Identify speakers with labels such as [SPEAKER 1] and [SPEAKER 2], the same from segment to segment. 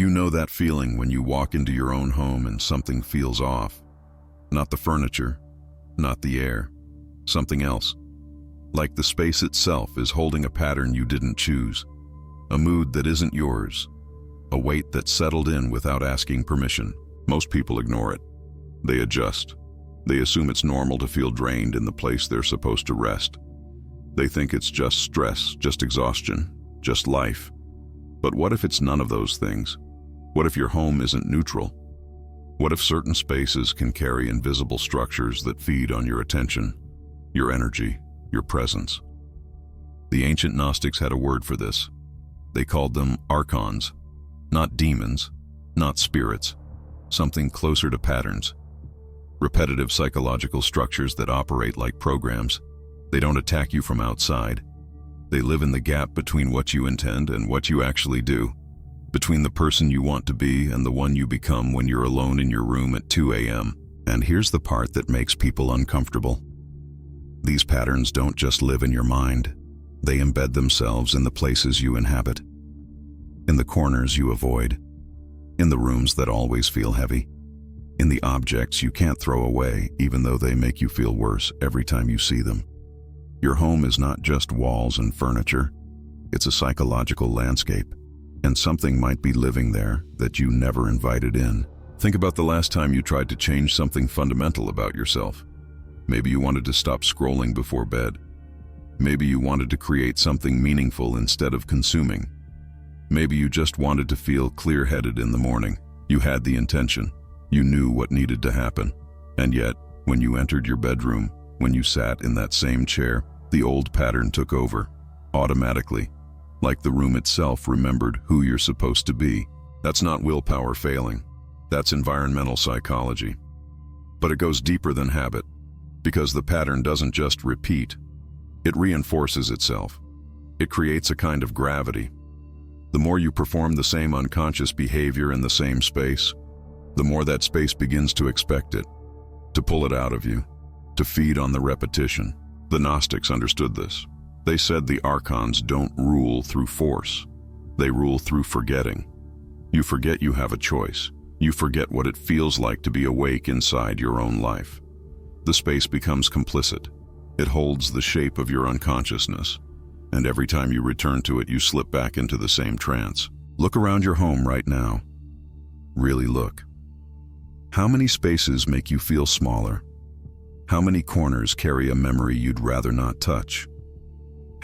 [SPEAKER 1] You know that feeling when you walk into your own home and something feels off. Not the furniture, not the air, something else. Like the space itself is holding a pattern you didn't choose, a mood that isn't yours, a weight that settled in without asking permission. Most people ignore it. They adjust. They assume it's normal to feel drained in the place they're supposed to rest. They think it's just stress, just exhaustion, just life. But what if it's none of those things? What if your home isn't neutral? What if certain spaces can carry invisible structures that feed on your attention, your energy, your presence? The ancient Gnostics had a word for this. They called them Archons, not demons, not spirits, something closer to patterns. Repetitive psychological structures that operate like programs. They don't attack you from outside. They live in the gap between what you intend and what you actually do, between the person you want to be and the one you become when you're alone in your room at 2 a.m. And here's the part that makes people uncomfortable. These patterns don't just live in your mind. They embed themselves in the places you inhabit, in the corners you avoid, in the rooms that always feel heavy, in the objects you can't throw away even though they make you feel worse every time you see them. Your home is not just walls and furniture. It's a psychological landscape, and something might be living there that you never invited in. Think about the last time you tried to change something fundamental about yourself. Maybe you wanted to stop scrolling before bed. Maybe you wanted to create something meaningful instead of consuming. Maybe you just wanted to feel clear-headed in the morning. You had the intention. You knew what needed to happen. And yet, when you entered your bedroom, when you sat in that same chair, the old pattern took over, automatically, like the room itself remembered who you're supposed to be. That's not willpower failing. That's environmental psychology. But it goes deeper than habit, because the pattern doesn't just repeat. It reinforces itself. It creates a kind of gravity. The more you perform the same unconscious behavior in the same space, the more that space begins to expect it, to pull it out of you, to feed on the repetition. The Gnostics understood this. They said the Archons don't rule through force. They rule through forgetting. You forget you have a choice. You forget what it feels like to be awake inside your own life. The space becomes complicit. It holds the shape of your unconsciousness, and every time you return to it, you slip back into the same trance. Look around your home right now. Really look. How many spaces make you feel smaller? How many corners carry a memory you'd rather not touch?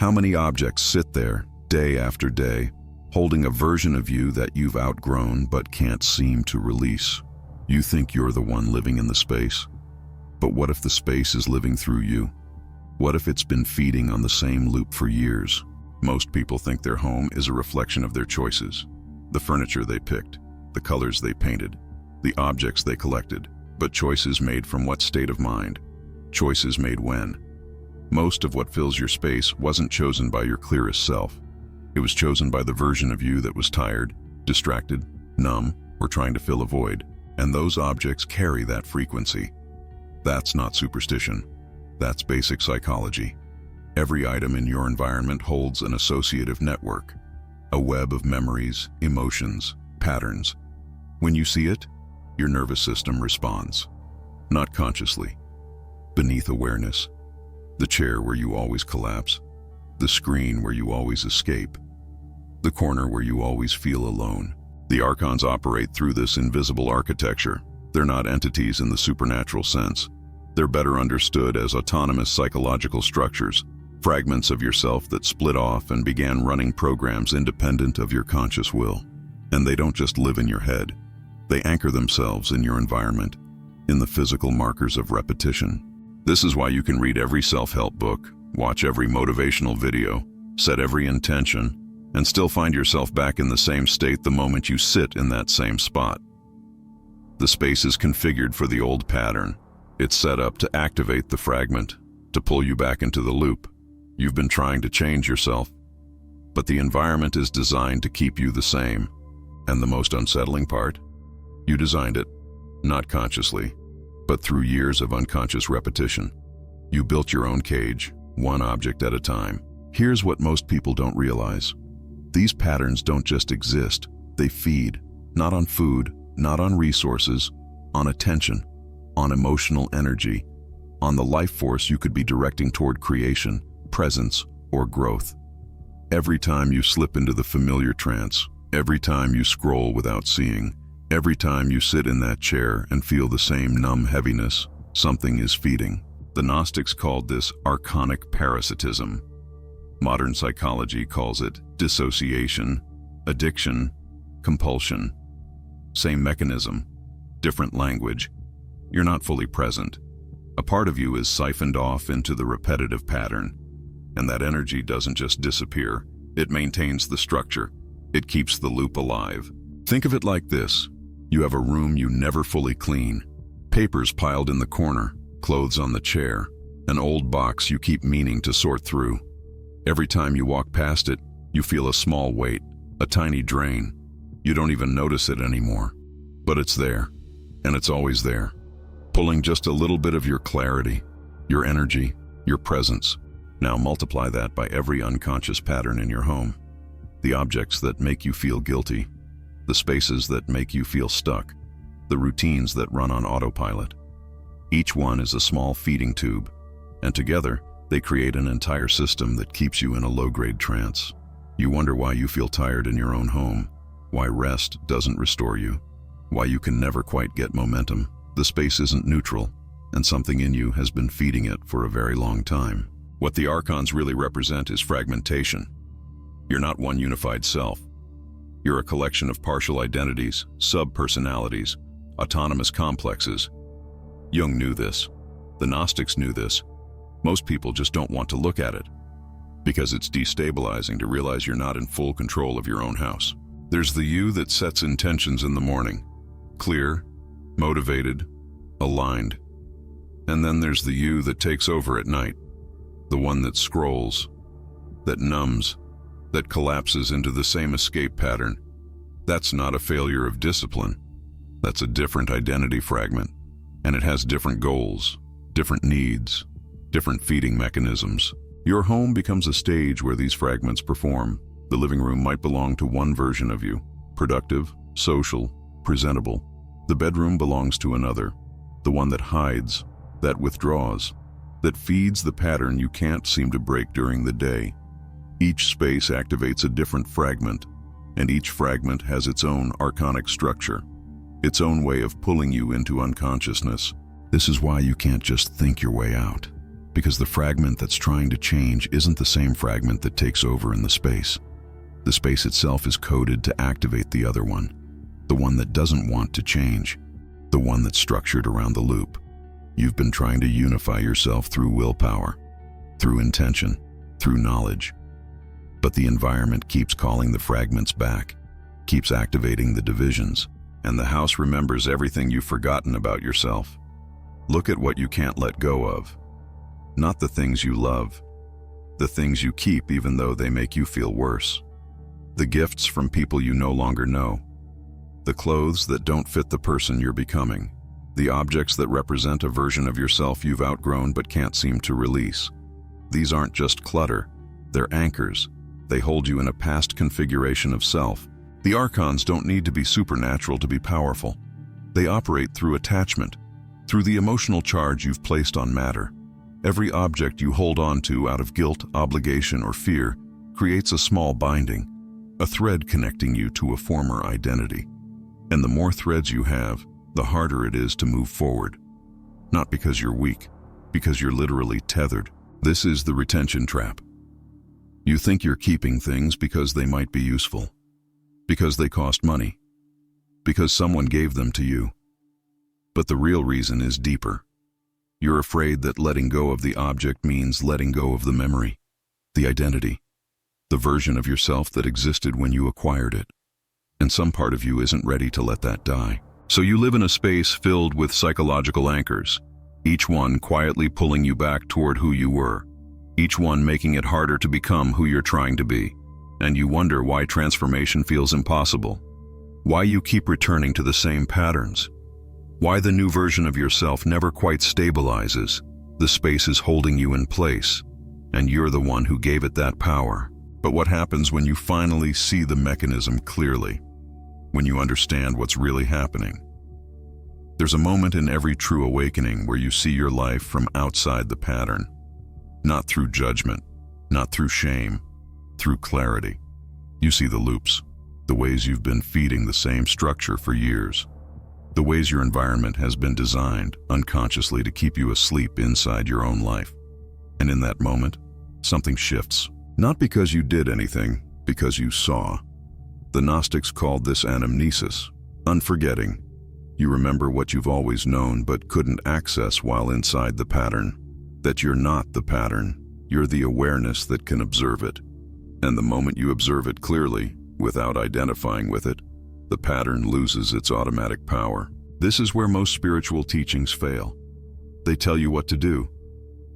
[SPEAKER 1] How many objects sit there, day after day, holding a version of you that you've outgrown but can't seem to release? You think you're the one living in the space. But what if the space is living through you? What if it's been feeding on the same loop for years? Most people think their home is a reflection of their choices. The furniture they picked, the colors they painted, the objects they collected, but choices made from what state of mind? Choices made when? Most of what fills your space wasn't chosen by your clearest self. It was chosen by the version of you that was tired, distracted, numb, or trying to fill a void. And those objects carry that frequency. That's not superstition. That's basic psychology. Every item in your environment holds an associative network, a web of memories, emotions, patterns. When you see it, your nervous system responds. Not consciously. Beneath awareness. The chair where you always collapse. The screen where you always escape. The corner where you always feel alone. The Archons operate through this invisible architecture. They're not entities in the supernatural sense. They're better understood as autonomous psychological structures, fragments of yourself that split off and began running programs independent of your conscious will. And they don't just live in your head. They anchor themselves in your environment, in the physical markers of repetition. This is why you can read every self-help book, watch every motivational video, set every intention, and still find yourself back in the same state the moment you sit in that same spot. The space is configured for the old pattern. It's set up to activate the fragment, to pull you back into the loop. You've been trying to change yourself, but the environment is designed to keep you the same. And the most unsettling part? You designed it, not consciously, but through years of unconscious repetition. You built your own cage, one object at a time. Here's what most people don't realize. These patterns don't just exist, they feed, Not on food, not on resources, on attention, on emotional energy, on the life force you could be directing toward creation, presence, or growth. Every time you slip into the familiar trance, every time you scroll without seeing, every time you sit in that chair and feel the same numb heaviness, something is feeding. The Gnostics called this archonic parasitism. Modern psychology calls it dissociation, addiction, compulsion. Same mechanism, different language. You're not fully present. A part of you is siphoned off into the repetitive pattern, and that energy doesn't just disappear, it maintains the structure. It keeps the loop alive. Think of it like this. You have a room you never fully clean. Papers piled in the corner, clothes on the chair, an old box you keep meaning to sort through. Every time you walk past it, you feel a small weight, a tiny drain. You don't even notice it anymore. But it's there, and it's always there, pulling just a little bit of your clarity, your energy, your presence. Now multiply that by every unconscious pattern in your home. The objects that make you feel guilty, the spaces that make you feel stuck, the routines that run on autopilot. Each one is a small feeding tube, and together they create an entire system that keeps you in a low-grade trance. You wonder why you feel tired in your own home, why rest doesn't restore you, why you can never quite get momentum. The space isn't neutral, and something in you has been feeding it for a very long time. What the Archons really represent is fragmentation. You're not one unified self. You're a collection of partial identities, sub-personalities, autonomous complexes. Jung knew this. The Gnostics knew this. Most people just don't want to look at it, because it's destabilizing to realize you're not in full control of your own house. There's the you that sets intentions in the morning, clear, motivated, aligned. And then there's the you that takes over at night, the one that scrolls, that numbs, that collapses into the same escape pattern. That's not a failure of discipline. That's a different identity fragment, and it has different goals, different needs, different feeding mechanisms. Your home becomes a stage where these fragments perform. The living room might belong to one version of you, productive, social, presentable. The bedroom belongs to another, the one that hides, that withdraws, that feeds the pattern you can't seem to break during the day. Each space activates a different fragment, and each fragment has its own archonic structure, its own way of pulling you into unconsciousness. This is why you can't just think your way out, because the fragment that's trying to change isn't the same fragment that takes over in the space. The space itself is coded to activate the other one, the one that doesn't want to change, the one that's structured around the loop. You've been trying to unify yourself through willpower, through intention, through knowledge. But the environment keeps calling the fragments back, keeps activating the divisions, and the house remembers everything you've forgotten about yourself. Look at what you can't let go of. Not the things you love, the things you keep even though they make you feel worse. The gifts from people you no longer know. The clothes that don't fit the person you're becoming. The objects that represent a version of yourself you've outgrown but can't seem to release. These aren't just clutter, they're anchors. They hold you in a past configuration of self. The Archons don't need to be supernatural to be powerful. They operate through attachment, through the emotional charge you've placed on matter. Every object you hold on to out of guilt, obligation, or fear creates a small binding, a thread connecting you to a former identity. And the more threads you have, the harder it is to move forward. Not because you're weak, because you're literally tethered. This is the retention trap. You think you're keeping things because they might be useful, because they cost money, because someone gave them to you. But the real reason is deeper. You're afraid that letting go of the object means letting go of the memory, the identity, the version of yourself that existed when you acquired it. And some part of you isn't ready to let that die. So you live in a space filled with psychological anchors, each one quietly pulling you back toward who you were, each one making it harder to become who you're trying to be. And you wonder why transformation feels impossible, why you keep returning to the same patterns, why the new version of yourself never quite stabilizes. The space is holding you in place, and you're the one who gave it that power. But what happens when you finally see the mechanism clearly? when you understand what's really happening. There's a moment in every true awakening where you see your life from outside the pattern, not through judgment, not through shame, through clarity. You see the loops, the ways you've been feeding the same structure for years, the ways your environment has been designed unconsciously to keep you asleep inside your own life. And in that moment, something shifts. Not because you did anything, because you saw. The Gnostics called this anamnesis, unforgetting. You remember what you've always known but couldn't access while inside the pattern. That you're not the pattern, you're the awareness that can observe it. And the moment you observe it clearly, without identifying with it, the pattern loses its automatic power. This is where most spiritual teachings fail. They tell you what to do.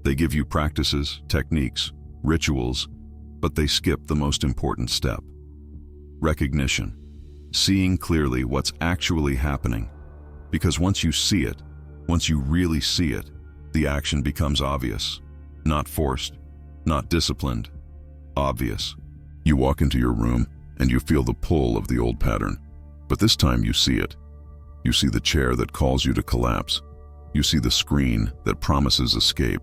[SPEAKER 1] They give you practices, techniques, rituals, but they skip the most important step. Recognition. Seeing clearly what's actually happening. Because once you see it, once you really see it, the action becomes obvious. Not forced, not disciplined. Obvious. You walk into your room and you feel the pull of the old pattern. But this time you see it. You see the chair that calls you to collapse. You see the screen that promises escape.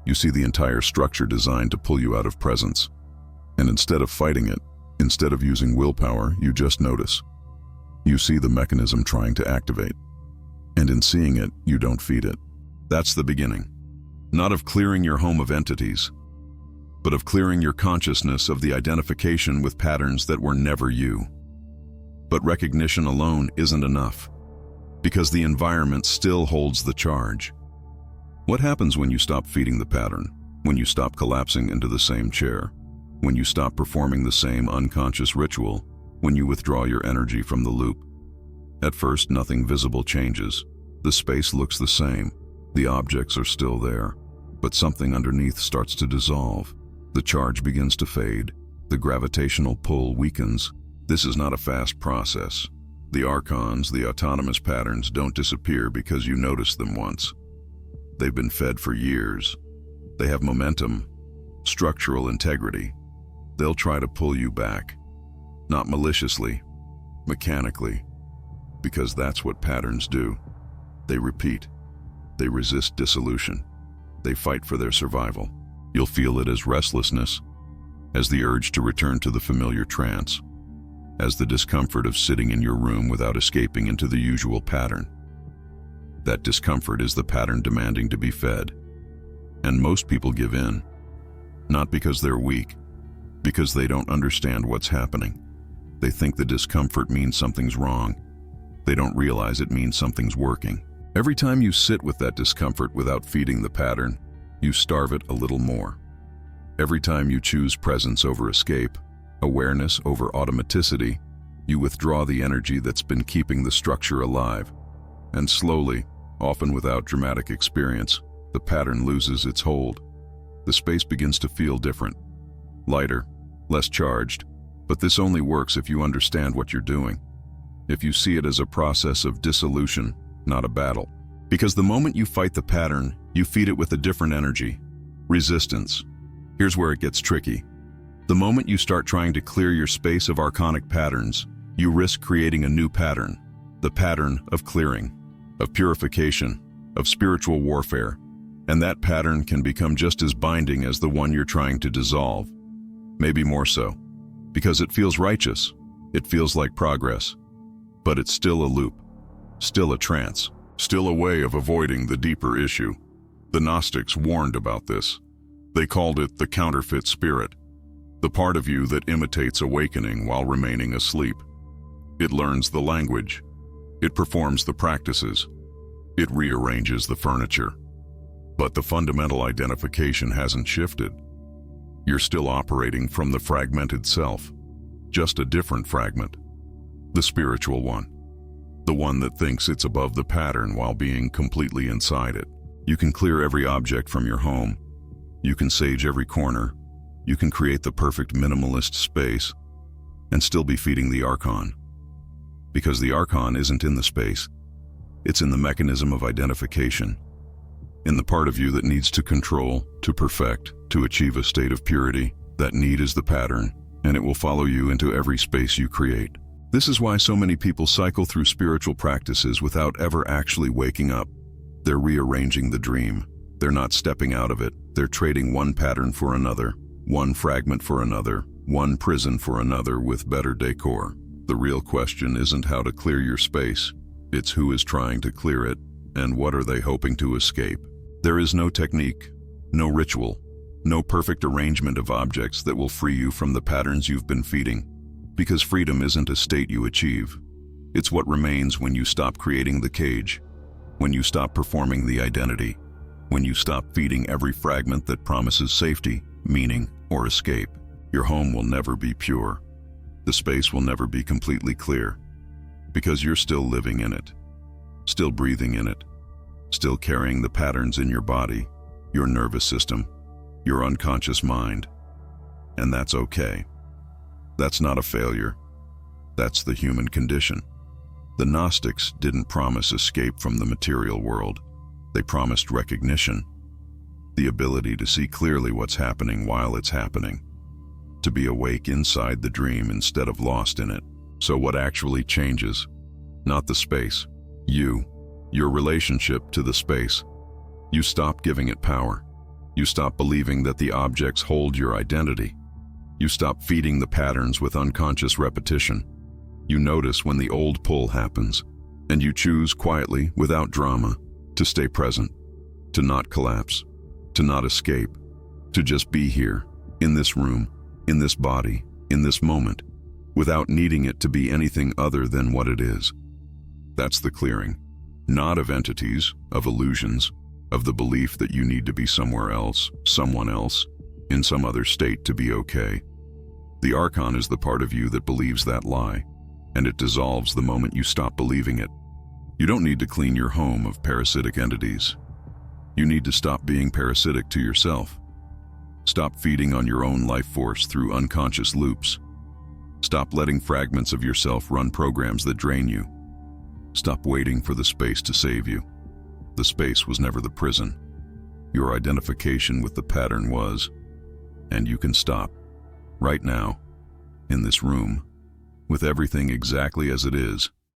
[SPEAKER 1] You see the entire structure designed to pull you out of presence. And instead of fighting it, instead of using willpower, you just notice. You see the mechanism trying to activate. And in seeing it, you don't feed it. That's the beginning. Not of clearing your home of entities, but of clearing your consciousness of the identification with patterns that were never you. But recognition alone isn't enough, because the environment still holds the charge. What happens when you stop feeding the pattern? When you stop collapsing into the same chair? When you stop performing the same unconscious ritual? When you withdraw your energy from the loop? At first, nothing visible changes. The space looks the same. The objects are still there. But something underneath starts to dissolve. The charge begins to fade. The gravitational pull weakens. This is not a fast process. The Archons, the autonomous patterns, don't disappear because you noticed them once. They've been fed for years. They have momentum, structural integrity. They'll try to pull you back. Not maliciously, mechanically, because that's what patterns do. They repeat. They resist dissolution. They fight for their survival. You'll feel it as restlessness, as the urge to return to the familiar trance, as the discomfort of sitting in your room without escaping into the usual pattern. That discomfort is the pattern demanding to be fed. And most people give in, not because they're weak, because they don't understand what's happening. They think the discomfort means something's wrong. They don't realize it means something's working. Every time you sit with that discomfort without feeding the pattern, you starve it a little more. Every time you choose presence over escape, awareness over automaticity, you withdraw the energy that's been keeping the structure alive. And slowly, often without dramatic experience, the pattern loses its hold. The space begins to feel different, lighter, less charged, but this only works if you understand what you're doing. If you see it as a process of dissolution, not a battle. Because the moment you fight the pattern, you feed it with a different energy, resistance. Here's where it gets tricky. The moment you start trying to clear your space of archonic patterns, you risk creating a new pattern, the pattern of clearing, of purification, of spiritual warfare. And that pattern can become just as binding as the one you're trying to dissolve. Maybe more so, because it feels righteous, it feels like progress, but it's still a loop, still a trance, still a way of avoiding the deeper issue. The Gnostics warned about this. They called it the counterfeit spirit, the part of you that imitates awakening while remaining asleep. It learns the language, it performs the practices, it rearranges the furniture. But the fundamental identification hasn't shifted. You're still operating from the fragmented self, just a different fragment, the spiritual one, the one that thinks it's above the pattern while being completely inside it. You can clear every object from your home, you can sage every corner, you can create the perfect minimalist space, and still be feeding the Archon. Because the Archon isn't in the space, it's in the mechanism of identification, in the part of you that needs to control, to perfect, to achieve a state of purity. That need is the pattern, and it will follow you into every space you create. This is why so many people cycle through spiritual practices without ever actually waking up. They're rearranging the dream. They're not stepping out of it. They're trading one pattern for another, one fragment for another, one prison for another with better decor. The real question isn't how to clear your space. It's who is trying to clear it, and what are they hoping to escape. There is no technique, no ritual, no perfect arrangement of objects that will free you from the patterns you've been feeding. Because freedom isn't a state you achieve. It's what remains when you stop creating the cage, when you stop performing the identity, when you stop feeding every fragment that promises safety, meaning, or escape. Your home will never be pure. The space will never be completely clear, because you're still living in it, still breathing in it, still carrying the patterns in your body, your nervous system, your unconscious mind. And that's okay. That's not a failure. That's the human condition. The Gnostics didn't promise escape from the material world. They promised recognition, the ability to see clearly what's happening while it's happening, to be awake inside the dream instead of lost in it. So what actually changes? Not the space. You, your relationship to the space. You stop giving it power. You stop believing that the objects hold your identity. You stop feeding the patterns with unconscious repetition. You notice when the old pull happens, and you choose quietly, without drama, to stay present, to not collapse, to not escape, to just be here, in this room, in this body, in this moment, without needing it to be anything other than what it is. That's the clearing, not of entities, of illusions, of the belief that you need to be somewhere else, someone else, in some other state to be okay. The Archon is the part of you that believes that lie, and it dissolves the moment you stop believing it. You don't need to clean your home of parasitic entities. You need to stop being parasitic to yourself. Stop feeding on your own life force through unconscious loops. Stop letting fragments of yourself run programs that drain you. Stop waiting for the space to save you. The space was never the prison. Your identification with the pattern was, and you can stop. Right now, in this room, with everything exactly as it is,